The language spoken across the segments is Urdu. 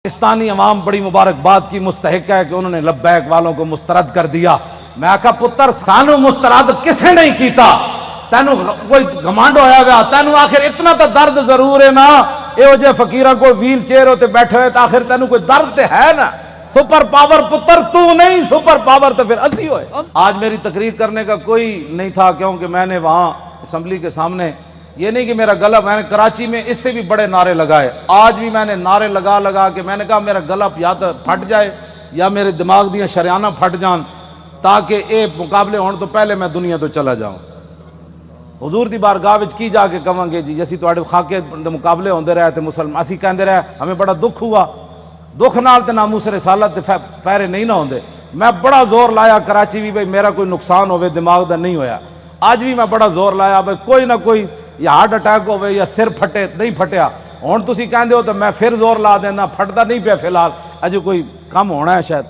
پاکستانی عوام بڑی مبارکباد کی مستحق ہے کہ انہوں نے لبیک والوں کو مسترد کر دیا۔ میں کہا پتر سانو مسترد کسے نہیں کیتا، تینو کوئی گھمانڈ ہویا گیا، تینو آخر اتنا تا درد ضرور ہے نا، اے ہو جے فقیرہ کو ویل چیئر ہوتے بیٹھے ہوئے، آخر تینو کوئی درد تے ہے نا، سپر پاور پتر تو نہیں، سپر پاور تو پھر اسی ہوئے۔ آج میری تقریر کرنے کا کوئی نہیں تھا، کیونکہ میں نے وہاں اسمبلی کے سامنے یہ نہیں کہ میرا گلا، میں نے کراچی میں اس سے بھی بڑے نعرے لگائے، آج بھی میں نے نعرے لگا کے میں نے کہا میرا گلا یا تو پھٹ جائے یا میرے دماغ دیاں شریانہ پھٹ جان، تاکہ اے مقابلے ہون تو پہلے میں دنیا تو چلا جاؤں۔ حضور دی بارگاہ وچ کی جا کے کہاں گے جی اسی تواڈے خاکے مقابلے ہوندے رہے تے مسلمان اسی کہندے رہے ہمیں بڑا دکھ ہوا، دکھ نال تے ناموس رسالت تے پیرے نہیں نہ ہوندے۔ میں بڑا زور لایا کراچی بھی بھئی میرا کوئی نقصان ہوئے دماغ دا نہیں ہویا، آج بھی میں بڑا زور لایا بھئی کوئی نہ کوئی یا ہارٹ اٹیک ہوئے یا سر پھٹے، نہیں پھٹیا، ہون تسی کہندے ہو تو میں پھر زور لا دینا، پھٹتا نہیں پیا فی الحال، اجے کوئی کم ہونا ہے شاید۔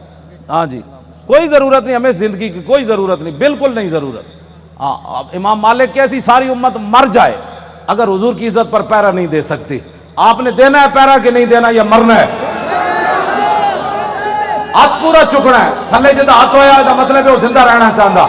ہاں جی کوئی ضرورت نہیں، ہمیں زندگی کی کوئی ضرورت نہیں، بالکل نہیں ضرورت۔ امام مالک کیسی ساری امت مر جائے اگر حضور کی عزت پر پیرا نہیں دے سکتی۔ آپ نے دینا ہے پیرا کہ نہیں دینا یا مرنا ہے؟ ہاتھ پورا چکنا ہے، تھلے جدہ ہاتھ ہویا ہے مطلب ہے وہ زندہ رہنا چاہتا۔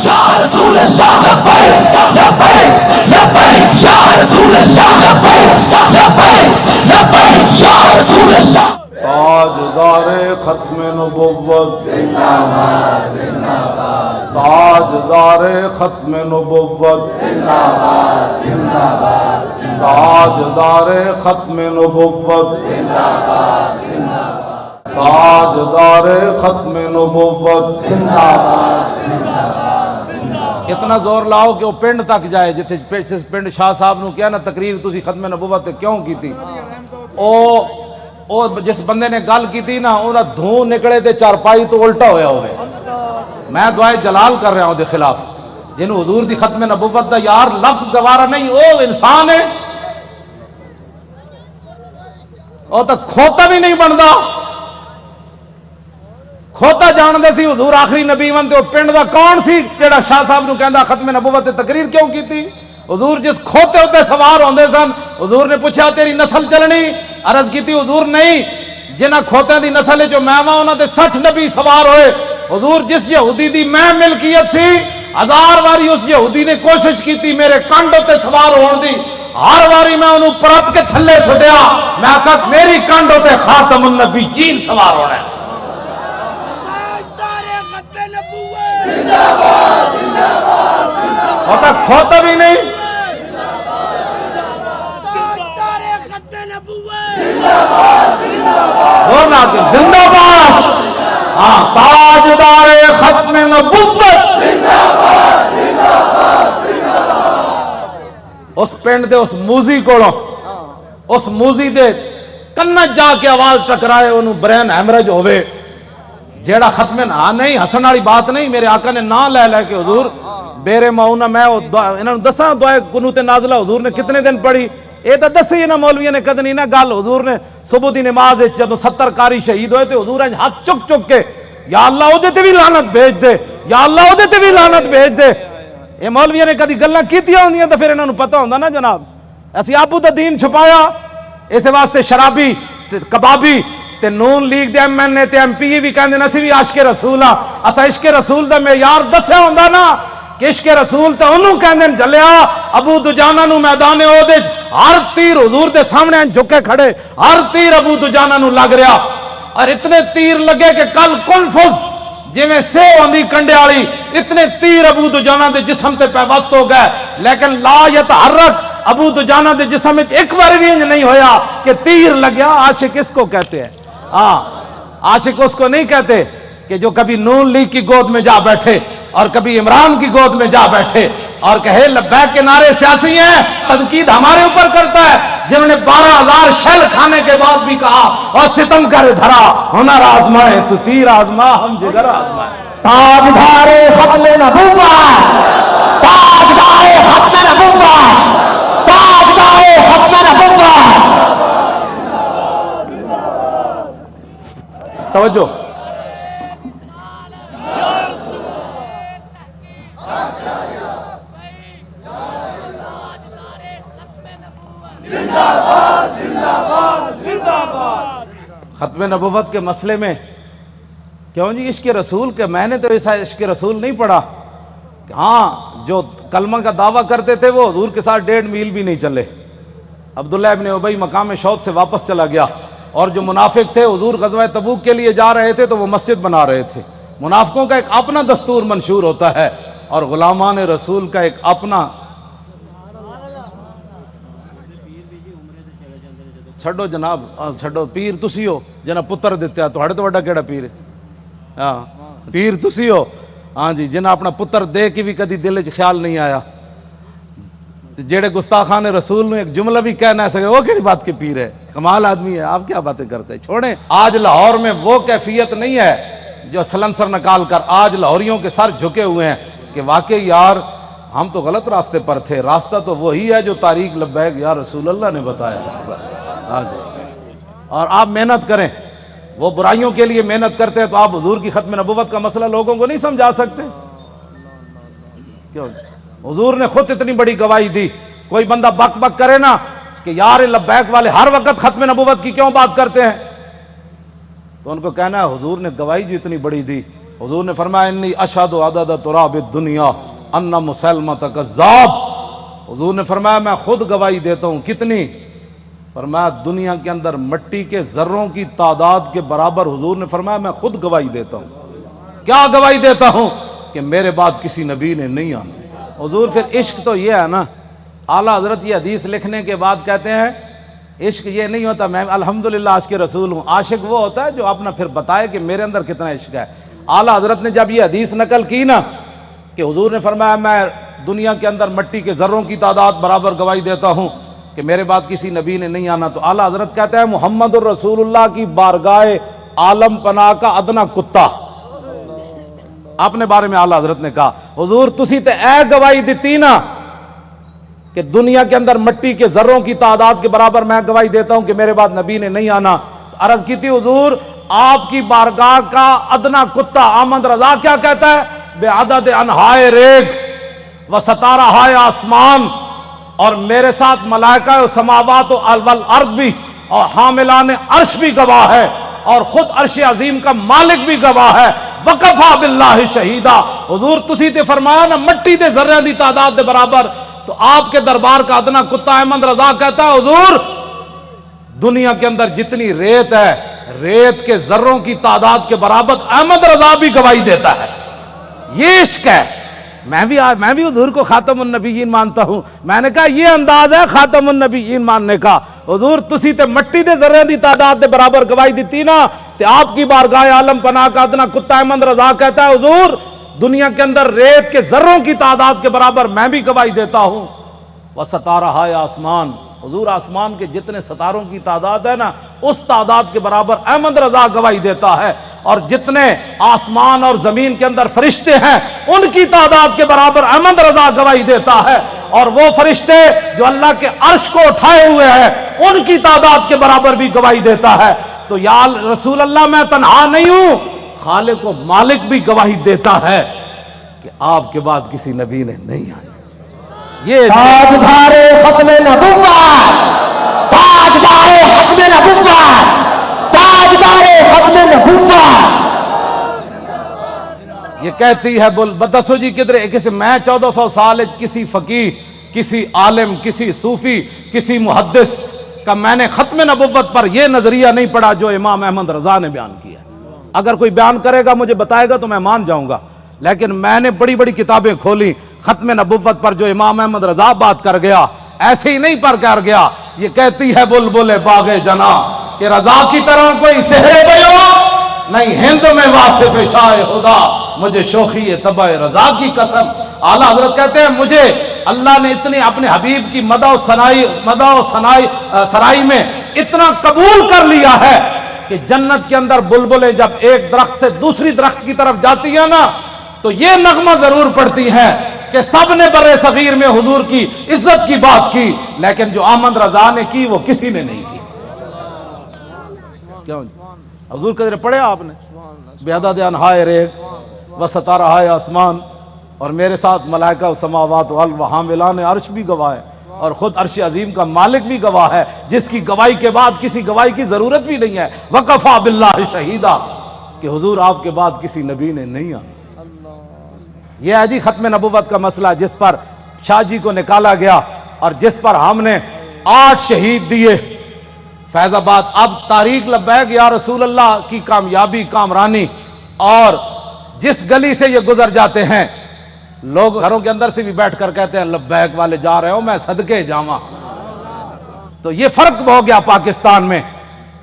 یا رسول اللہ لبیک لبیک لبیک یا رسول اللہ لبیک لبیک لبیک یا رسول اللہ۔ تاجدار ختم نبوت زندہ باد زندہ باد، تاجدار ختم نبوت زندہ باد زندہ باد، تاجدار ختم نبوت زندہ باد زندہ باد، تاجدار ختم نبوت زندہ باد زندہ باد۔ اتنا زور لاؤ کہ وہ پنڈ تک جائے، جتنے پنڈ شاہ صاحب نو کیا نا تقریر تسی ختم نبوت کیوں کی تھی، او جس بندے نے گل کی تھی نا انہاں دھوں نکلے تے چارپائی تو الٹا ہویا ہوئے۔ میں دعائے جلال کر رہا ہوں دے خلاف، جنہوں حضور دی ختم نبوت دا یار لفظ گوارا نہیں، او انسان ہے، او تا کھوتا بھی نہیں بندا، کھوتا جان دے سی حضور آخری نبی ون تے او پنڈ دا کون سی جڑا شاہ صاحب نو کہندا ختم نبوت تے تقریر کیوں کی تھی؟ حضور جس کھوتے ہوتے سوار ہوندے سن، حضور نے پوچھا تیری نسل چلنی؟ عرض کی تھی حضور نہیں، جنہ کھوتیں دی نسل جو میں وہاں انہاں دے 60 نبی سوار ہوئے۔ حضور جس یہودی دی میں ملکیت سی، 1000 واری اس یہودی نے کوشش کی تھی میرے کانڈ ہوتے سوار ہون دی، ہر واری میں انہوں پرت کے تھلے سٹیا، میں کہا میری کانڈ ہوتے خاتم النبیین سوار ہونا ہے۔ ہوتا کھوتا بھی نہیں، زندہ باد، ہاں تاجدار ختم نبوت، اس پنڈ دے اس موزی کوڑوں، اس موزی دے کنت جا کے آواز ٹکرائے انہوں برین ہیمرج ہوئے، جیڑا ختم نہ نہیں ہسن والی بات نہیں، میرے آقا نے نہ لے لے کے حضور بیرے ماؤنہ میں انہوں نے دساں دعائے قنوت نازلہ حضور نے کتنے دن پڑھی، اے تا دسی نا مولویہ نے کدنی نا گل، حضور نے صبح دی نماز جب 70 کاری شہید ہوئے تھے حضور نے ہاتھ چک چک کے یا اللہ او دے تے بھی لعنت بھیج دے، یا اللہ او دے تے بھی لعنت بھیج دے۔ اے مولویہ نے کدی گلاں کیتیاں ہوندیاں تے پھر انہاں نوں پتہ ہوندا نا جناب، اسی آپو دا دین چھپایا، اس واسطے شرابی تے کبابی تے نون لیگ دے ایم این اے تے ایم پی بھی کہندے اسی بھی عاشق رسول ہاں، اسا عشق رسول دا معیار دسیا ہوندا نا کہ عشق رسول تے انہوں کہندے جلیا ابو دجانہ نو میدان احد وچ ہر تیر حضور دے سامنے جھکے کھڑے، ہر تیر ابو دجانہ نو لگ رہا، اور اتنے تیر لگے کہ کل کنفز جویں سو ہوندی کنڈے والی، اتنے تیر ابو دجانہ دے جسم تے پیوست ہو گئے، لیکن لا یتحرک ابو دجانہ دے جسم وچ ایک بار بھی نہیں ہویا کہ تیر لگیا۔ عاشق اس کو کہتے ہیں، عاشق اس کو نہیں کہتے کہ جو کبھی نون لیگ کی گود میں جا بیٹھے اور کبھی عمران کی گود میں جا بیٹھے اور کہے لبیک کے نعرے سیاسی ہیں، تنقید ہمارے اوپر کرتا ہے، جنہوں نے 12,000 شیل کھانے کے بعد بھی کہا اور ستم کر دھرا ہنر آزمائے تو تیر آزما ہم جگر آزمائے۔ تاجدار ختم نبوت، تاجدار ختم نبوت، تاجدار ختم نبوت۔ توجہ، زندہ باد زندہ باد زندہ باد۔ ختم نبوت کے مسئلے میں کیوں جی عشق رسول کے، میں نے تو ایسا عشق رسول نہیں پڑھا. ہاں جو کلمہ کا دعویٰ کرتے تھے وہ حضور کے ساتھ 1.5 میل بھی نہیں چلے. عبداللہ ابن ابی مقام شوق سے واپس چلا گیا. اور جو منافق تھے حضور غزوہ تبوک کے لیے جا رہے تھے تو وہ مسجد بنا رہے تھے. منافقوں کا ایک اپنا دستور منشور ہوتا ہے اور غلامان رسول کا ایک اپنا. چھڈو جناب، چھڈو. پیر تسی ہو جنہ پتر دیتے ہیں تو وڈا کیڑا پیر ہے؟ ہاں پیر تسی ہو ہاں جی، جنہ اپنا پتر دے کے بھی کدی دل چ خیال نہیں آیا. جیڑے گستاخان رسول نے ایک جملہ بھی کہہ نہ سکے وہ کیڑی بات کے پیر ہے؟ کمال آدمی ہے. آپ کیا باتیں کرتے ہیں؟ چھوڑیں. آج لاہور میں وہ کیفیت نہیں ہے جو سلنسر نکال کر آج لاہوریوں کے سر جھکے ہوئے ہیں کہ واقعی یار ہم تو غلط راستے پر تھے. راستہ تو وہی ہے جو طریق لبیک یا رسول اللہ نے بتایا. ہاں جی. اور آپ محنت کریں. وہ برائیوں کے لیے محنت کرتے ہیں تو آپ حضور کی ختم نبوت کا مسئلہ لوگوں کو نہیں سمجھا سکتے؟ کیوں؟ حضور نے خود اتنی بڑی گواہی دی. کوئی بندہ بک بک کرے نا کہ یار لبیک والے ہر وقت ختم نبوت کی کیوں بات کرتے ہیں، تو ان کو کہنا ہے حضور نے گواہی جو اتنی بڑی دی. حضور نے فرمایا انی اشہد عدد تراب الدنیا ان مسلمۃ کذاب. حضور نے فرمایا میں خود گواہی دیتا ہوں. کتنی؟ فرمایا دنیا کے اندر مٹی کے ذروں کی تعداد کے برابر. حضور نے فرمایا میں خود گواہی دیتا ہوں. کیا گواہی دیتا ہوں؟ کہ میرے بعد کسی نبی نے نہیں آنا. حضور پھر عشق تو یہ ہے نا، اعلیٰ حضرت یہ حدیث لکھنے کے بعد کہتے ہیں عشق یہ نہیں ہوتا میں الحمدللہ عاشق رسول ہوں. عاشق وہ ہوتا ہے جو اپنا پھر بتائے کہ میرے اندر کتنا عشق ہے. اعلیٰ حضرت نے جب یہ حدیث نقل کی نا کہ حضور نے فرمایا میں دنیا کے اندر مٹی کے ذروں کی تعداد برابر گواہی دیتا ہوں کہ میرے بعد کسی نبی نے نہیں آنا، تو اعلیٰ حضرت کہتے ہیں محمد الرسول اللہ کی بارگاہ عالم پناہ کا ادنا کتا. اپنے بارے میں اعلیٰ حضرت نے کہا حضور تسی تے اے گواہی دیتی نا کہ دنیا کے اندر مٹی کے ذروں کی تعداد کے برابر میں گواہی دیتا ہوں کہ میرے بعد نبی نے نہیں آنا. عرض کی تھی حضور آپ کی بارگاہ کا ادنا کتا احمد رضا کیا کہتا ہے؟ بے عدد انہائے ریگ و ستارہائے آسمان، اور میرے ساتھ ملائکہ و سماوات و والارض بھی اور حاملان عرش بھی گواہ ہے اور خود عرش عظیم کا مالک بھی گواہ ہے. وقفا باللہ شہیدہ. حضور تسی تے فرمایا نا مٹی دے ذرے دی تعداد دے برابر، تو آپ کے دربار کا ادنا کتا احمد رضا کہتا ہے حضور دنیا کے اندر جتنی ریت ہے ریت کے ذروں کی تعداد کے برابر احمد رضا بھی گواہی دیتا ہے. یہ عشق ہے. میں بھی حضور کو خاتم النبیین مانتا ہوں. میں نے کہا یہ انداز ہے خاتم النبیین ماننے کا. حضور تسی تے مٹی دے ذرے دی تعداد دے برابر گواہی دیتی نا تے آپ کی بارگاہ عالم پناہ کا ادنا کتا احمد رضا کہتا ہے حضور دنیا کے اندر ریت کے ذروں کی تعداد کے برابر میں بھی گواہی دیتا ہوں. وستارہائے آسمان، حضور آسمان کے جتنے ستاروں کی تعداد ہے نا اس تعداد کے برابر احمد رضا گواہی دیتا ہے. اور جتنے آسمان اور زمین کے اندر فرشتے ہیں ان کی تعداد کے برابر احمد رضا گواہی دیتا ہے. اور وہ فرشتے جو اللہ کے عرش کو اٹھائے ہوئے ہیں ان کی تعداد کے برابر بھی گواہی دیتا ہے. تو یا رسول اللہ میں تنہا نہیں ہوں، خالق و مالک بھی گواہی دیتا ہے کہ آپ کے بعد کسی نبی نے نہیں آنا. یہ تاجدار ختم نبوت، تاجدار ختم نبوت، تاجدار ختم نبوت. یہ کہتی ہے بول بتسو جی کدھر کسی میں 1400 سال کسی فقیہ کسی عالم کسی صوفی کسی محدث کا میں نے ختم نبوت پر یہ نظریہ نہیں پڑھا جو امام احمد رضا نے بیان کیا. اگر کوئی بیان کرے گا مجھے بتائے گا تو میں مان جاؤں گا، لیکن میں نے بڑی بڑی کتابیں کھولی ختم نبوت پر جو امام احمد رضا بات کر گیا ایسے ہی نہیں پر کر گیا. یہ کہتی ہے بلبل باغ جنا کہ رضا کی طرح کوئی سحر بیان نہیں ہند میں واصف شاہ خدا مجھے شوخی طبع رضا کی قسم. اعلیٰ حضرت کہتے ہیں مجھے اللہ نے اتنی اپنے حبیب کی مدح و سرائی میں اتنا قبول کر لیا ہے کہ جنت کے اندر بلبلیں جب ایک درخت سے دوسری درخت کی طرف جاتی ہیں نا تو یہ نغمہ ضرور پڑتی ہے کہ سب نے برے صغیر میں حضور کی عزت کی بات کی، لیکن جو احمد رضا نے کی وہ کسی نے نہیں کی. کیوں حضور قدر پڑھے آپ نے بے عدد انہائے ریگ و ستارہائے آسمان، اور میرے ساتھ ملائکہ و سماوات والارض و حاملان عرش بھی گواہ ہے. اور خود عرش عظیم کا مالک بھی گواہ ہے، جس کی گواہی کے بعد کسی گواہی کی ضرورت بھی نہیں ہے، وکفا باللہ شہیدا، کہ حضور آپ کے بعد کسی نبی نے نہیں آنا۔ یہ ہے جی ختم نبوت کا مسئلہ، جس پر شاہ جی کو نکالا گیا اور جس پر ہم نے 8 شہید دیے فیض آباد۔ اب تاریخ لبیک یا رسول اللہ کی کامیابی کامرانی، اور جس گلی سے یہ گزر جاتے ہیں لوگ گھروں کے اندر سے بھی بیٹھ کر کہتے ہیں لبیک والے جا رہے ہو، میں صدقے جاواں۔ تو یہ فرق ہو گیا پاکستان میں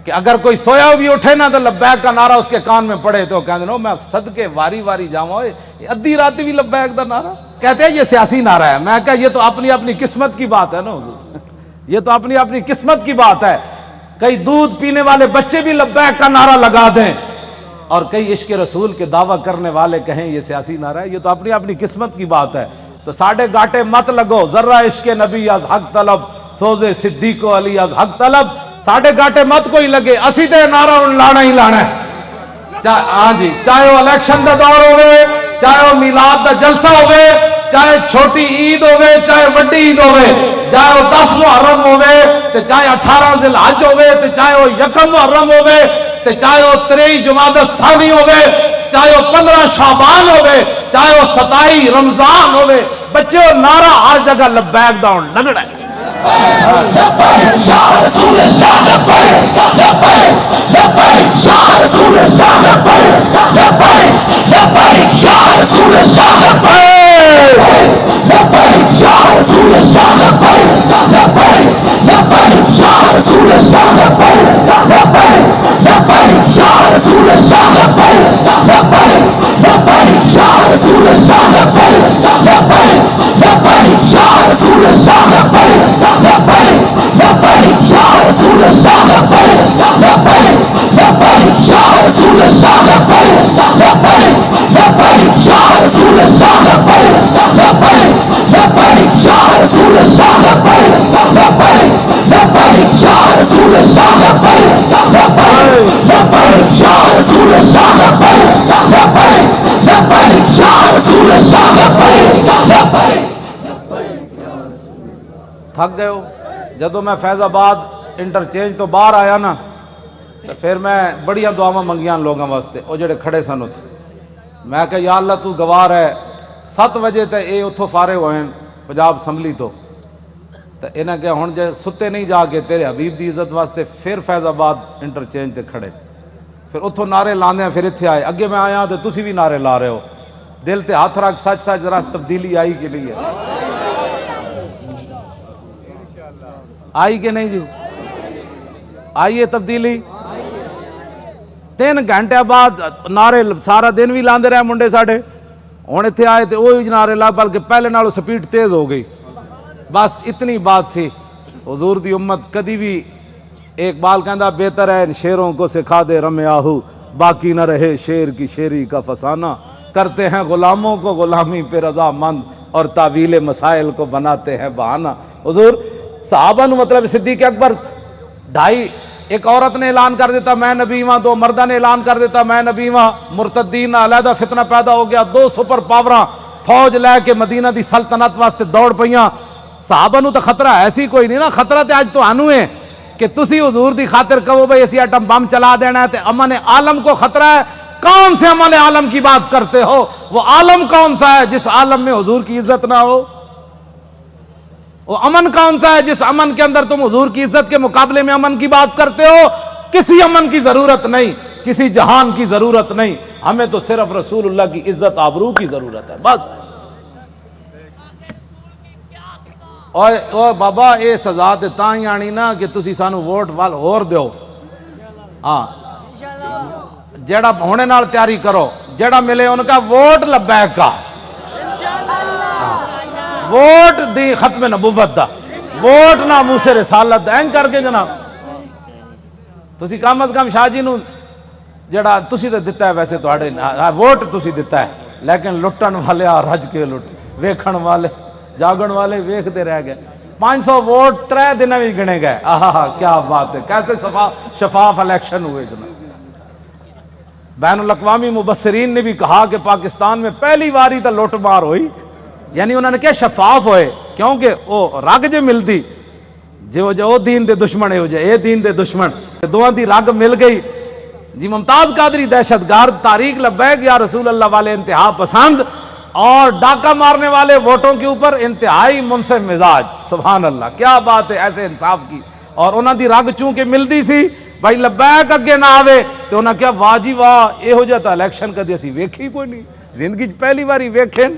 کہ اگر کوئی سویا بھی اٹھے نا تو لبیک کا نعرہ اس کے کان میں پڑے تو کہتے ہیں میں صدقے واری واری جاواں، ادھی رات بھی لبیک دا نعرہ کہتے ہیں یہ سیاسی نعرہ ہے۔ میں کہا یہ تو اپنی اپنی قسمت کی بات ہے نا حضور، یہ تو اپنی اپنی قسمت کی بات ہے۔ کئی دودھ پینے والے بچے بھی لبیک کا نعرہ لگا دیں اور کئی عشق رسول کے دعویٰ کرنے والے کہیں یہ سیاسی نعرہ ہے، یہ تو اپنی اپنی قسمت کی بات ہے۔ تو ساڑھے گاٹے مت لگو، ذرہ عشق نبی از حق طلب، سوزے صدیق و علی از حق طلب، ساڑھے گاٹے مت کوئی لگے، اسی تے نعرہ لانا ہی لانا ہے۔ ہاں جی، چاہے وہ الیکشن دا دور ہوئے، چاہے وہ میلاد دا جلسہ ہوئے، چاہے چھوٹی عید ہوئے چاہے وڈی عید ہوئے، چاہے وہ 10 محرم ہوئے تے چاہے 18 ذی الحج ہوئے تے چاہے وہ 1 محرم ہوئے تے چاہے وہ 23 جمادی الثانی ہوئے، چاہے وہ 15 شعبان ہوئے، چاہے وہ 27 رمضان ہوئے، بچے وہ نعرہ ہر جگہ لبیک دا ہون لگڑا ہے۔ لبیک یا رسول اللہ، لبیک لبیک لبیک یا رسول اللہ، لبیک لبیک لبیک یا رسول اللہ، لبیک لبیک یا رسول اللہ، لبیک لبیک لبیک یا رسول اللہ، لبیک لبیک لبیک یا رسول اللہ، لبیک لبیک لبیک یا رسول اللہ، لبیک لبیک لبیک یا رسول اللہ، لبیک لبیک لبیک یا رسول اللہ، لبیک لبیک لبیک یا رسول اللہ، لبیک لبیک لبیک یا رسول اللہ، لبیک لبیک لبیک یا رسول اللہ، لبیک لبیک لبیک یا رسول اللہ، لبیک لبیک لبیک یا رسول اللہ، لبیک لبیک لبیک یا رسول اللہ، لبیک لبیک۔ تھک گئے ہو؟ جدو میں فیض آباد انٹرچینج تو باہر آیا نا تو پھر میں بڑیاں دعاواں منگیاں لوگوں واسطے، وہ جڑے کھڑے سن اتھے، میں کہ یا اللہ تو گوار ہے 7 بجے تے اے اتھوں فارغ ہوئے پنجاب اسمبلی تو انہیں کہ ہن جے ستے نہیں جا کے تیرے حبیب دی عزت واسطے پھر فیض آباد انٹرچینج تے کھڑے، پھر اتھوں نعرے لاندے ہیں، پھر اتھے آئے، اگے میں آیا تو تسی بھی نعرے لا رہے ہو، دل تے ہاتھ رکھ سچ سچ ذرا تبدیلی آئی کہ نہیں ہے؟ آئی کہ نہیں جی؟ آئیے تبدیلی؟ 3 گھنٹے بعد نعرے سارا دن بھی لاندے رہے منڈے ساڑھے، ہن اتھے آئے تے وہی نعرے لا، بلکہ پہلے نالوں سپیڈ تیز ہو گئی۔ بس اتنی بات سی، حضور دی امت کدی بھی ایک بال کہندا بہتر ہے ان شیروں کو سکھا دے رم آہو، باقی نہ رہے شیر کی شیری کا فسانہ، کرتے ہیں غلاموں کو غلامی پہ رضا مند اور تعویل مسائل کو بناتے ہیں بہانہ۔ حضور صحابہ نو مطلب صدیق اکبر 2.5، ایک عورت نے اعلان کر دیتا میں نبی ہاں، 2 مردہ نے اعلان کر دیتا میں نبی ہاں، مرتدین علیحدہ فتنہ پیدا ہو گیا، 2 سپر پاوراں فوج لے کے مدینہ دی سلطنت واسطے دوڑ پئیاں۔ صحابہ نو تو خطرہ ایسی کوئی نہیں نا، خطرہ تے آج تو آنو ہے کہ تسی حضور دی خاطر کہو بھئی اسی ایٹم بم چلا دینا ہے تے امن عالم کو خطرہ ہے۔ کون سے امن عالم کی بات کرتے ہو؟ وہ عالم کون سا ہے جس عالم میں حضور کی عزت نہ ہو؟ وہ امن کون سا ہے جس امن کے اندر تم حضور کی عزت کے مقابلے میں امن کی بات کرتے ہو؟ کسی امن کی ضرورت نہیں، کسی جہان کی ضرورت نہیں، ہمیں تو صرف رسول اللہ کی عزت آبرو کی ضرورت ہے بس۔ اوہ بابا اے سزا تے تاں ہی آنی نا کہ تسی سانو ووٹ وال ہور دیو، ہاں جیڑا ہونے نال تیاری کرو، جیڑا ملے ان کا ووٹ لبیک کا، ووٹ دی ختم نبوت دا، ووٹ ناموس رسالت این کر کے جناب تسی کم از کم شاہ جی نو جڑا تسی تے دتا ہے، ویسے تواڈے ووٹ تسی دتا ہے، لیکن لٹن والے رج کے لٹ، ویکھن والے جاگن والے ویکھتے رہ گئے۔ 500 ووٹ 3 دن میں گنے گئے، آہا کیا بات ہے، کیسے شفاف الیکشن ہوئے جناب۔ بین الاقوامی مبصرین نے بھی کہا کہ پاکستان میں پہلی باری تا لوٹ مار ہوئی، یعنی انہوں نے کیا شفاف ہوئے، کیونکہ وہ رگ جے ملتی جو دین دے دشمن ہے جو اے دین دے دشمن دوہاں دی رگ مل گئی جی ممتاز قادری دہشت گرد تاریخ لبیک یا رسول اللہ والے انتہا پسند اور ڈاکہ مارنے والے ووٹوں کے اوپر انتہائی منصف مزاج. سبحان اللہ کیا بات ہے ایسے انصاف کی. اور انہاں دی رگ چونکہ ملتی سی بھائی لبیک اگے نہ آوے تو انہاں کیا واہ جی واہ یہو جہا الیکشن کدی اسی ویکھی کوئی نہیں زندگی پہلی باری ویکھیں.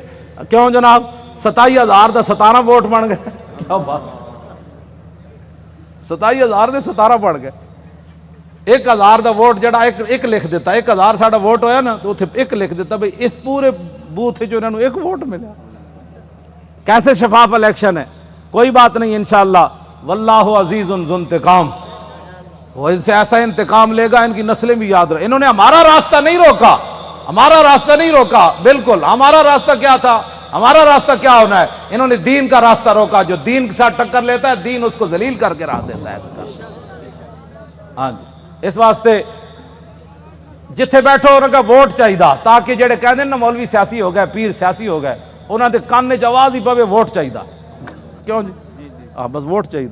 کیوں جناب 27,000 دا 17 ووٹ بن گئے. کیا بات 27,000 دے 17 بن گئے. 1,000 دا ووٹ جڑا ایک لکھ دیتا 1,000 ساڈا ووٹ ہویا نا تو اتنے ایک لکھ دیتا بھئی اس پورے بوتھ جو انہوں نے ایک ووٹ ملا. کیسے شفاف الیکشن ہے. کوئی بات نہیں انشاءاللہ واللہ عزیز ذو انتقام. وہ ان سے ایسا انتقام لے گا ان کی نسلیں بھی یاد رہے. انہوں نے ہمارا راستہ نہیں روکا ہمارا راستہ نہیں روکا. بالکل ہمارا راستہ کیا تھا ہمارا راستہ کیا ہونا ہے. انہوں نے دین کا راستہ روکا. جو دین کے ساتھ ٹکر لیتا ہے دین اس کو ذلیل کر کے راہ دیتا ہے. ہاں جی اس واسطے جتھے بیٹھو انہوں کا ووٹ چاہیے تاکہ جڑے کہتے ہیں نا مولوی سیاسی ہو گئے پیر سیاسی ہو گئے انہوں نے کان نے آواز ہی پوے ووٹ چاہیے. کیوں جی ہاں بس ووٹ چاہیے.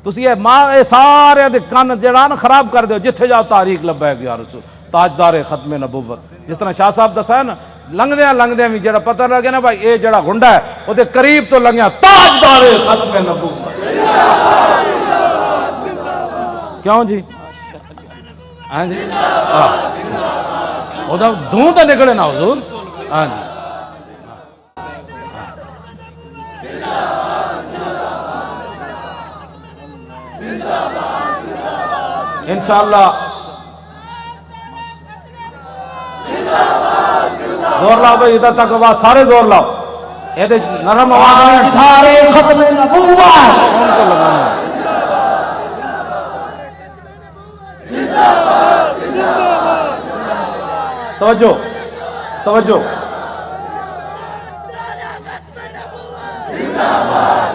تسی یہ سارے دے کان جڑا نا خراب کر دیو. جتھے جاؤ تاریخ لبیک یا رسول تاجدار ختم نبوت. جس طرح شاہ صاحب دسا ہے نا لنگدیاں بھی جڑا پتہ لگے نا بھائی اے جڑا گنڈا ہے وہ دے قریب تو لنگیا تاجدار ختم نبوت. کیوں جی ہاں جی وہ دھوں تو نکلے نا حضور. ہاں جی انشاءاللہ زور لاؤ بھائی ادھر تک آواز سارے زور لاؤ. یہ نرم آواز ختم نبوت کون کو لگانا ہے. توجہ توجہ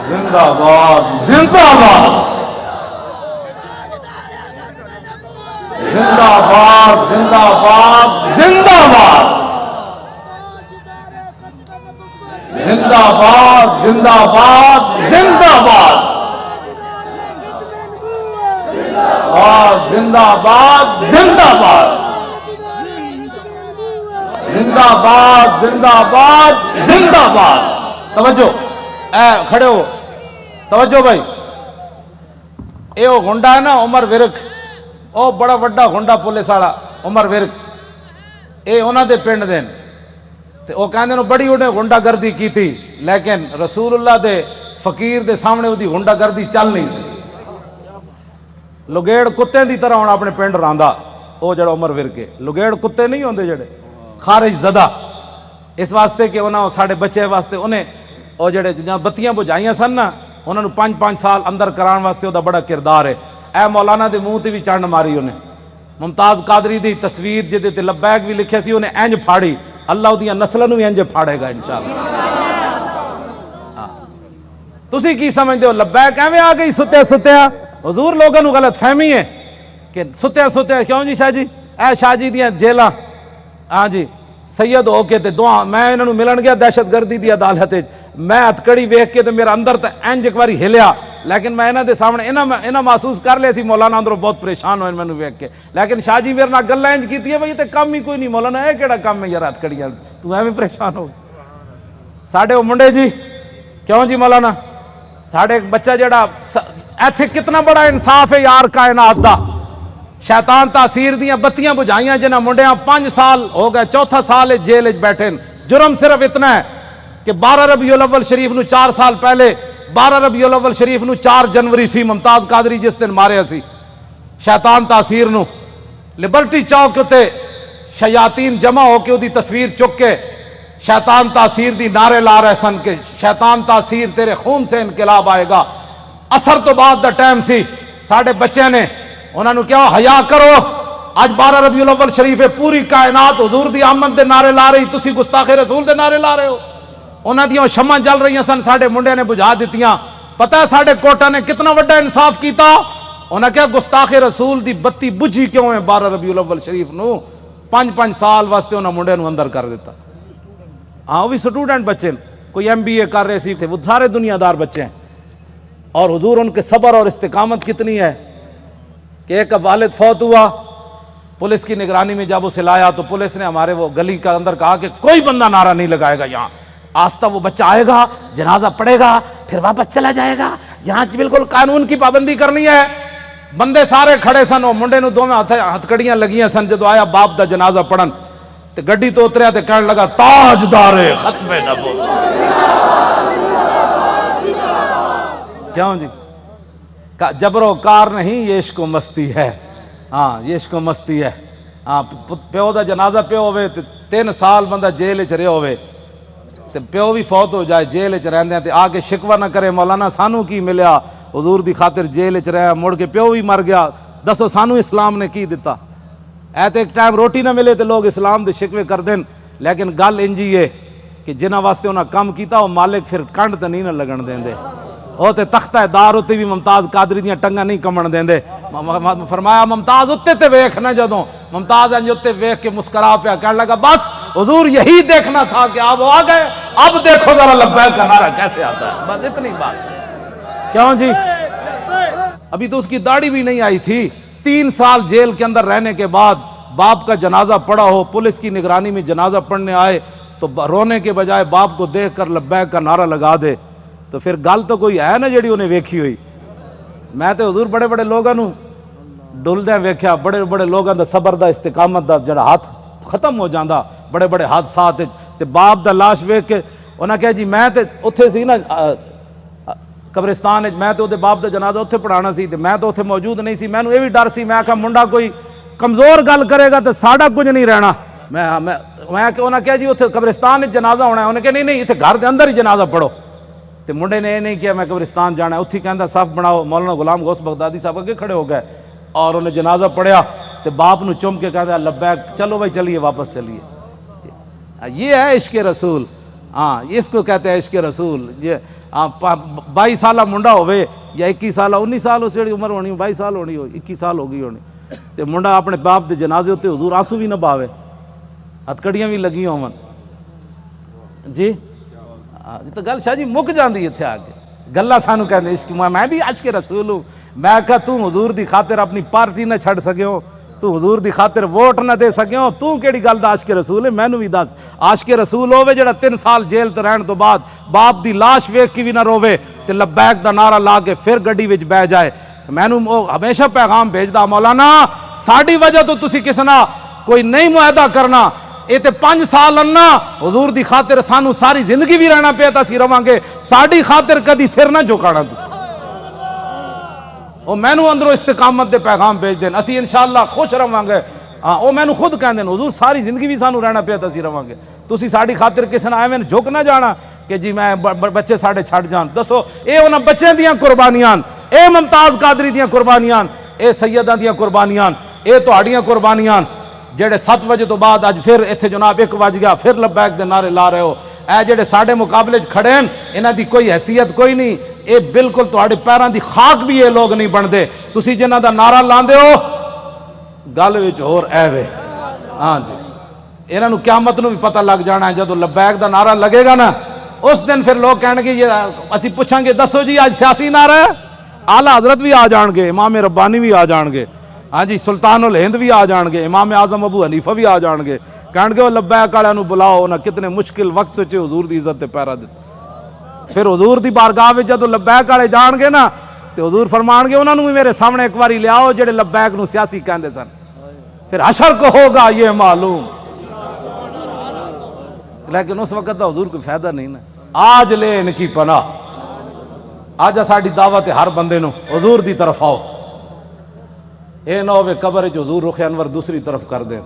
زندہ باد زندہ باد زندہ باد زندہ باد زندہ باد زندہ باد زندہ باد زندہ باد زندہ باد زندہ باد زندہ باد زندہ باد زندہ باد. توجہ اے کھڑے ہو توجہ بھائی. اے وہ گنڈا ہے نا عمر ورک او بڑا وڈا گنڈا پولیس والا عمر ورک اے انہاں دے پنڈ دین تے او کہندے نے بڑی انہیں گنڈا گردی کیتی لیکن رسول اللہ دے فقیر دے سامنے اودی گنڈا گردی چل نہیں سکی. لگیڑ کتے دی طرح ہونا اپنے پنڈ راندا او جڑا عمر ورک ہے. لگیڑ کتے نہیں ہوندے جڑے خارج زدہ. اس واسطے کہ انہاں ساڑھے بچے واسطے انہیں او جڑے بتیاں بجھائیاں سن نا انہاں نو 5 سال اندر کران واسطے او دا بڑا کردار ہے. اے مولانا دے منہ تے بھی چنڈ ماری انہیں. ممتاز قادری دی تصویر جدے تے لبیک بھی لکھے سی انہیں انج پھاڑی. اللہ دیاں نسلوں بھی انج پھاڑے گا انشاءاللہ. تسی کی سمجھتے ہو لبیک ایویں آ گئی ستیا ستیا. حضور لوگوں نو غلط فہمی ہے کہ ستیا ستیا. کیوں جی شاہ جی اے شاہ جی دیاں جیلاں ہاں جی سید ہو کے تے دعا میں انہوں ملن گیا دہشت گردی دی عدالت میں ہتکڑی ویکھ کے تے میرا اندر تے انج ایک باری ہلیا لیکن میں انہاں دے سامنے انہاں محسوس کر لیا سی مولانا اندروں بہت پریشان ہوئے مینوں ویکھ کے. لیکن شاہ جی میرے نال گلاں انج کیتی ہے بھئی تے کم ہی کوئی نہیں مولانا اے کیڑا کم ہے یار ہتکڑیاں تو ایویں پریشان ہو ساڈے او منڈے جی. کیوں جی مولانا ساڈے ایک بچہ جڑا ایتھے کتنا بڑا انصاف ہے یار کائنات دا. شیطان تاثیر دیاں بتیاں بجھائیاں جنہاں منڈیاں 5 سال ہو گئے 4تھا سال جیل وچ بیٹھے. جرم صرف اتنا ہے کہ 12 ربیع الاول شریف نو 4 سال پہلے 12 ربیع الاول شریف نو 4 جنوری سی ممتاز قادری جس دن ماریا سی شیطان تاثیر نو لبرٹی چوک تے شیاطین جمع ہو کے دی تصویر چک کے شیطان تاثیر دی نعرے لا رہے سن کہ شیطان تاثیر تیرے خون سے انقلاب آئے گا. اثر تو بعد دا ٹائم سی ساڑھے بچے نے انہوں نے کیا حیا کرو. آج 12 ربیع الاول شریف ہے پوری کائنات حضور دی آمد دے نعرے لا رہی تسی گستاخ رسول دے نعرے لا رہے ہو. انہاں دیاں شمع جل رہی سن ساڑھے منڈے نے بجھا دیتیاں. پتہ ہے ساڑھے کوٹا نے کتنا وڈا انصاف کیتا. انہاں کیا گستاخ رسول دی بتی بجھی کیوں ہے 12 ربیع الاول شریف نو 5 سال واسطے انہاں منڈے نو اندر کر دیتا. ہاں وہ بھی سٹوڈنٹ بچے کوئی MBA کر رہے سی تھے، وہ سارے دنیا دار بچے ہیں. اور حضور ان کے صبر اور استقامت کتنی ہے کہ ایک والد فوت ہوا، پولیس کی نگرانی میں جب اسے لایا تو پولیس نے ہمارے وہ گلی کے اندر کہا کہ کوئی بندہ نعرہ نہیں لگائے گا یہاں. آستہ وہ بچہ آئے گا، جنازہ پڑے گا، پھر واپس چلا جائے گا. یہاں بالکل قانون کی پابندی کرنی ہے. بندے سارے کھڑے سن، وہ منڈے نو دوویں ہتھکڑیاں لگیاں سن. جدو آیا باپ دا جنازہ پڑھن تے گڈی تو اتریا تے کہنے لگا تاجدار ختم نبوت. کیوں جی؟ جبر و کار نہیں، یہ عشق و مستی ہے. ہاں یہ عشق و مستی ہے. ہاں پیو دا جنازہ پیو ہوئے تے 3 سال بندہ جیل چ رہے ہوئے تے پیو بھی فوت ہو جائے جیل چ رہندے تے آ کے شکوہ نہ کرے مولانا سانو کی ملیا، حضور دی خاطر جیل چ رہا، مڑ کے پیو بھی مر گیا. دسو سانو اسلام نے کی دیتا؟ ایت ایک ٹائم روٹی نہ ملے تو لوگ اسلام دے شکوے کر دیں. لیکن گل انجی ہے کہ جنہاں واسطے انہاں کام کیتا وہ مالک پھر کنڈ تے نہیں نہ لگن دیں دے. وہ تے تختہ دار اتے بھی ممتاز قادری دیاں ٹنگاں نہیں کمن دیں دے. فرمایا ممتاز اتے تے ویکھ نہ، جدوں ممتاز انج اتے ویکھ کے مسکرا پیا کہنے لگا بس حضور یہی دیکھنا تھا کہ آپ آ گئے، اب دیکھو ذرا لبیک کا نعرہ کیسے آتا ہے. بس اتنی بات. کیوں جی؟ ابھی تو اس کی داڑھی بھی نہیں آئی تھی. 3 سال جیل کے اندر رہنے کے بعد باپ کا جنازہ پڑا ہو، پولیس کی نگرانی میں جنازہ پڑھنے آئے تو رونے کے بجائے باپ کو دیکھ کر لبیک کا نعرہ لگا دے تو پھر گل تو کوئی ہے نا جڑی انہیں ویکھی ہوئی. میں تو حضور بڑے بڑے لوگوں ڈلدے ویکھیا، بڑے بڑے لوگوں دا صبر دا استقامت دا جڑا ہاتھ ختم ہو جاندہ بڑے بڑے حادثات تے باپ دا لاش ویکھ کے انہاں کہا جی میں تے اتھے سی نا قبرستان میں تے باپ دا جنازہ اتھے پڑھانا سی تے میں تو اتھے موجود نہیں سی. میں نو یہ بھی ڈر سی، میں کہا منڈا کوئی کمزور گل کرے گا تو ساڑا کچھ نہیں رہنا. میں کہ انہاں کہا جی اتھے قبرستان جنازہ ہونا ہے. انہیں کہا نہیں اتھے گھر دے اندر ہی جنازہ پڑھو. تے منڈے نے یہ نہیں کیا میں قبرستان جانا ہے. اتھی کہندا صف بناؤ. مولانا غلام غوث بغدادی صاحب اگے کھڑے ہو گئے اور انہیں جنازہ پڑھیا تے باپ نو چم کے کہتا لبیک چلو بھائی چلیے واپس چلیے. یہ ہے عشق رسول. ہاں اس کو کہتے ہیں عشق رسول. یہ 22 سالہ منڈا ہوئے یا 21 سالہ 19 سال اس جڑی عمر ہونی 22 سال ہونی ہو 21 سال ہو گئی ہونی تے منڈا اپنے باپ دے جنازے ہوتے حضور آنسو بھی نہ باوے، ہتھکڑیاں بھی لگی ہون. جی تو گل شاہ جی مک جاندی اتھے آ کے گلا سانو کہندے عشق. میں بھی عشق رسول ہوں. میں کہا تو حضور دی خاطر اپنی پارٹی نہ چھڑ سکے ہو، تو حضور دی خاطر ووٹ نہ دے سکے ہو، تو کیڑی گل دا عاشق رسول ہے؟ مینوں بھی دس. عاشق رسول ہوے جڑا 3 سال جیل تے رہن تو بعد باپ دی لاش ویکھ کے بھی نہ روے تے لبیک دا نعرہ لا کے پھر گڈی وچ بہ جائے. مینوں ہمیشہ پیغام بھیجدا مولانا ساڈی وجہ تو تسی کس نہ کوئی نہیں معاہدہ کرنا. یہ تے 5 سال انا حضور دی خاطر سانو ساری زندگی بھی رہنا پیا تا سی رواں گے. ساڈی خاطر کدی سر نہ جھکانا تسی. وہ مینوں اندروں استقامت دے پیغام بھیج دین، اسی انشاءاللہ خوش رواں گے. ہاں وہ مینوں خود کہندے حضور ساری زندگی بھی سانو رہنا پیا تے سی رواں گے. تسی ساڈی خاطر کسے نہ ایویں جھک نہ جانا کہ جی میں بچے ساڈے چھڈ جان. دسو اے انہاں بچیاں دیاں قربانیاں، اے ممتاز قادری دیاں قربانیاں، اے سیداں دیاں قربانیاں، اے تہاڈیاں قربانیاں جڑے 7 بجے تو بعد اج پھر ایتھے جناب 1 بج گیا پھر لبیک دے نعرے لا رہے ہو. اے جڑے ساڈے مقابلے کھڑے ہیں انہاں دی کوئی حیثیت کوئی نہیں. اے بالکل تہاڈے پیراں دی خاک بھی یہ لوگ نہیں بندے. تسی جنہاں دا نعرہ لاندے ہو گل وچ ہور ایوے. ہاں جی انہاں نو قیامت نو بھی پتہ لگ جانا ہے. جدوں لبیک دا نعرہ لگے گا نا اس دن پھر لوگ کہن گے یہ اسی پوچھاں گے دسو جی آج سیاسی نعرہ ہے؟ اعلیٰ حضرت بھی آ جان گے، امام ربانی بھی آ جان گے، ہاں جی سلطان الہند بھی آ جان گے، امام اعظم ابو حنیفہ بھی آ جان گے. کہن گے وہ لبیک والے نو بلاؤ. انہاں کتنے مشکل وقت چ حضور دی عزت تے پیرا دتے. پھر حضور دی بارگاہ وچ جدوں لبیک والے جان گے نا تے حضور فرمان گے انہاں نو بھی میرے سامنے ایک باری لیاؤ جڑے لبیک نو سیاسی کہندے سن. پھر حشر کو ہوگا یہ معلوم. لیکن اس وقت حضور کوئی فائدہ نہیں نا. آج لے ان کی پناہ. آج ساڈی دعوت ہے ہر بندے نو حضور دی طرف آؤ. اے نہ ہوئے قبر وچ حضور رخ انور دوسری طرف کر دیں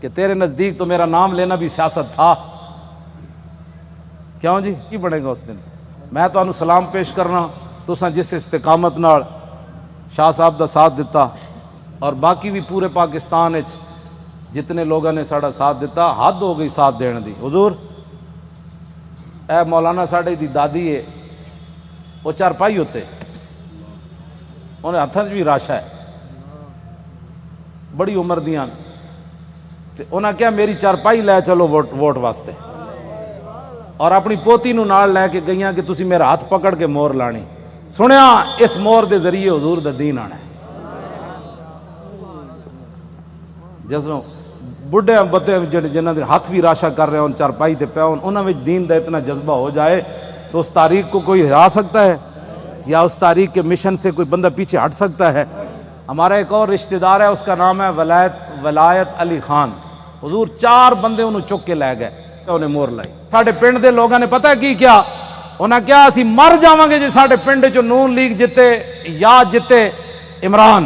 کہ تیرے نزدیک تو میرا نام لینا بھی سیاست تھا. کیوں جی کی بنے گا اس دن؟ میں تو انہوں سلام پیش کرنا تساں جس استقامت نال شاہ صاحب دا ساتھ دیتا اور باقی بھی پورے پاکستان وچ جتنے لوگوں نے ساڑا ساتھ دیتا حد ہو گئی ساتھ دین دی. حضور اے مولانا ساڑے دی دادی ہے وہ چارپائی ہوتے انہیں ہتھاں بھی راشا ہے بڑی عمر دیاں تے انہاں کیا میری چارپائی لے چلو ووٹ واسطے. اور اپنی پوتی نو نال لے کے گئیاں کہ تسی میرا ہاتھ پکڑ کے مور لانی. سنیا اس مور دے ذریعے حضور دا دین آنا ہے. جسوں بڑھے بتے جنہ دے ہاتھ بھی راشا کر رہے ہیں چارپائی تے پیا انہاں وچ دین دا اتنا جذبہ ہو جائے تو اس تاریخ کو کوئی ہرا سکتا ہے یا اس تاریخ کے مشن سے کوئی بندہ پیچھے ہٹ سکتا ہے؟ ہمارا ایک اور رشتہ دار ہے، اس کا نام ہے ولایت علی خان. حضور 4 بندے انہوں چک کے لے گئے، انہیں مور لائی. ساڈے پنڈ دے لوگوں نے پتہ کی کیا؟ انہاں کیا اسی مر جاواں گے جی ساڈے پنڈ چ نون لیگ جتے یا جتے عمران،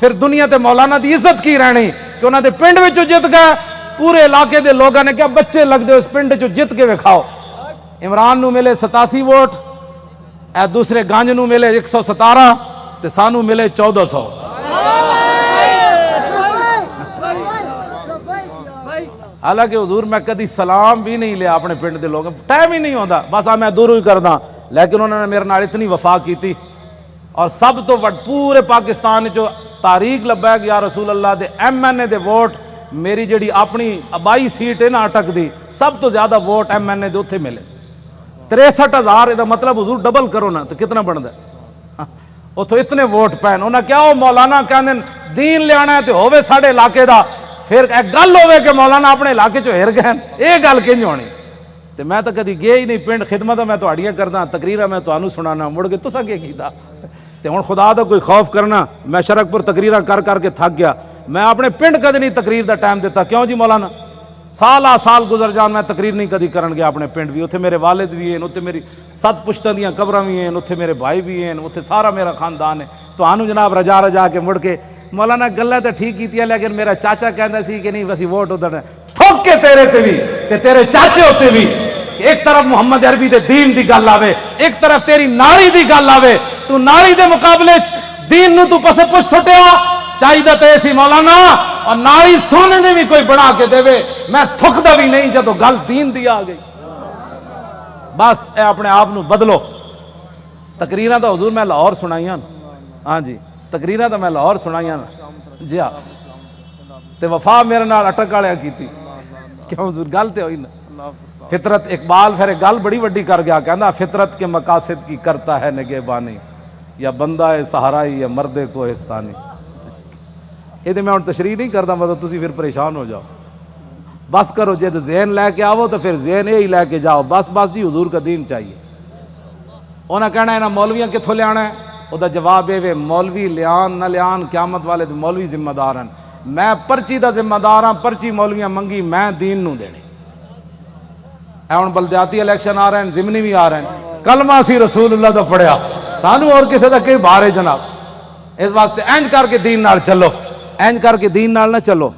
پھر دنیا تے مولانا دی عزت کی رہنی کہ انہاں دے پنڈ وچوں جت گئے. پورے علاقے دے لوگوں نے کیا بچے لگ دے اس پنڈ چوں جت کے وکھاؤ. عمران نو ملے 87 ووٹ، اے دوسرے گانج نو ملے 117 تے سانو ملے 1400. حالانکہ حضور میں کدی سلام بھی نہیں لیا اپنے پنڈ دے لوگوں، ٹائم ہی نہیں ہوتا، بس میں دوروں ہی کردا. لیکن انہوں نے میرے نال اتنی وفا کی تھی. اور سب تو پورے پاکستان جو تاریخ لبا کہ یا رسول اللہ دے ایم این اے دے ووٹ میری جڑی اپنی آبائی سیٹ ہے نا اٹک دی، سب تو زیادہ ووٹ ایم این اے دے اتھے ملے 63,000. یہ مطلب حضور ڈبل کرو نا تو کتنا بنتا ہے؟ اتھو اتنے ووٹ پین. انہاں کیا ہو مولانا کہندے دین لیانا ہے تے ہووے ساڈے علاقے دا، پھر ایک گل ہوے کہ مولانا اپنے علاقے چوں ہر گئے، یہ گل کنج ہونی؟ تے میں تو کدی گیا ہی نہیں پنڈ. خدمت میں تہاڈیاں کردا، تقریراں میں تانوں سنانا، مڑ کے تساں کی کیتا؟ تے ہن خدا دا کوئی خوف کرنا. میں شرک پور تقریراں کر کے تھک گیا. میں اپنے پنڈ کدی نہیں تقریر دا ٹائم دیتا. کیوں جی مولانا؟ سال گزر جان میں تقریر نہیں کدی کرن گیا اپنے پنڈ بھی. اتھے میرے والد بھی ہیں، اتھے میری 7 پشتاں دیاں قبراں بھی ہیں، اتھے میرے بھائی بھی ہیں، اتھے سارا میرا خاندان ہے. تو آنو جناب رجا کے مڑ کے مولانا گلیں تو ٹھیک کیتیاں، لیکن میرا چاچا کہندا سی کہ نہیں وسی ووٹ ادھر تھوک کے تیرے تے بھی تے تیرے چاچے ہوتے بھی. ایک طرف محمد عربی دے دین دی گل آوے، ایک طرف تیری ناری دی گل آوے، تو ناری دے مقابلے دین نو تو پسے پچھ سٹیا. چاہیے تے سی مولانا اور ناری سونے نے بھی کوئی بنا کے دے. میں تھکدا بھی نہیں جدو گل دین دی آ گئی. بس اے اپنے آپ نو بدلو. تقریراں تو حضور میں لاہور سنائیاں، ہاں جی تقریراں تو میں لاہور سنائیاں جی ہاں. تے وفا میرے نال اٹک والے کیتی. کیوں حضور گل تے ہوئی نا. فطرت اقبال پھر ایک گل بڑی وڈی کر گیا، کہندا فطرت کے مقاصد کی کرتا ہے نگہبانی، یا بندہ ہے صحرائی یا مرد کوہستانی. یہ میں تشریح نہیں کرتا، مطلب تسی پھر پریشان ہو جاؤ. بس کرو جے ذہن لے کے آو تو پھر ذہن یہی لے کے جاؤ. بس جی حضور کا دین چاہیے. انہاں کہنا ہے نا مولویاں کتھوں لیا ہے؟ وہ دا جواب ہے مولوی لیان نہ لیان قیامت والے دے مولوی ذمہ دار ہیں. میں پرچی دا ذمہ دار ہاں، پرچی مولویاں منگی میں دین نو دینی. اے ہن بلدیاتی الیکشن آ رہے ہیں، ضمنی بھی آ رہے ہیں، کلمہ سی رسول اللہ دا پڑھیا، سانو اور کسے دا کئی بار ہے جناب. اس واسطے اینج کر کے دین نال چلو، اینج کر کے دین نال نہ چلو.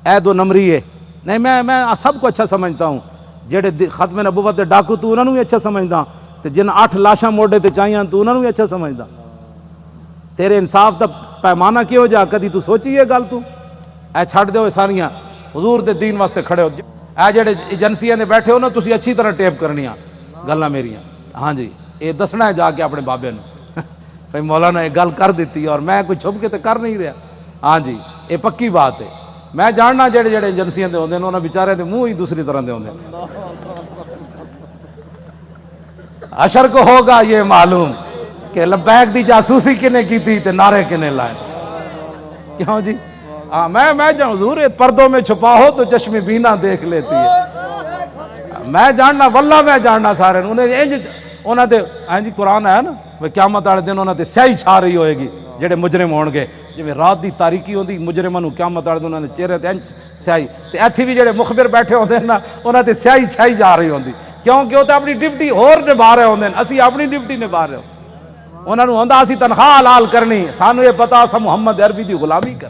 اے 2 نمبری ہے نہیں. میں سب کو اچھا سمجھتا ہوں. جڑے ختم نبوت دے ڈاکو تو انہوں نے بھی اچھا سمجھدا، تے جن 8 لاشاں موڈے تے چاہیاں تو انہوں نے بھی اچھا سمجھدا. تیرے انصاف دا پیمانہ کی ہو جا کدی تو سوچی یہ گل؟ تو اے چھڑ دیو ساریاں حضور دے دین واسطے کھڑے ہو. اے جڑے ایجنسیاں دے بیٹھے ہو نا، تسی اچھی طرح ٹیپ کرنیاں گلاں میریاں. ہاں جی یہ دسنا ہے جا کے اپنے بابے نو بھائی مولانا یہ گل کر دیتی اور میں کوئی چھپ کے تے کر نہیں رہا. ہاں جی یہ پکی بات ہے. میں جاننا جڑے ایجنسیاں دے ہوندے نے انہاں بیچارے دے منہ ہی دوسری طرح دے ہوندے. حشر کو ہوگا یہ معلوم کہ لبیک دی جاسوسی کنے کی تھی تے نعرے کنے لائے. کیوں جی؟ ہاں میں جان حضور پردوں میں چھپا ہو تو چشم بینا دیکھ لیتی ہے. میں جاننا واللہ میں جاننا سارے انہاں دے. ہاں جی قرآن ہے نا قیامت والے دن انہاں تے سیاہی چھا رہی ہوئے گی جڑے مجرم ہون گے. جی رات دی تاریکی ہوندی مجرماں نوں قیامت والے دن انہاں دے چہرے تے سیاہی، تے ایتھے بھی جڑے مخبر بیٹھے ہوندے نا انہاں تے سیاہی چھائی جا رہی ہوندی. کیونکہ وہ تے اپنی ڈیوٹی ہور نبھا رہے ہوندے، اسی اپنی ڈیوٹی نبھا رہے ہو. انہاں نوں ہوندا اسی تنخواہ حلال کرنی، سانوں یہ پتہ اساں محمد عربی دی غلامی کر.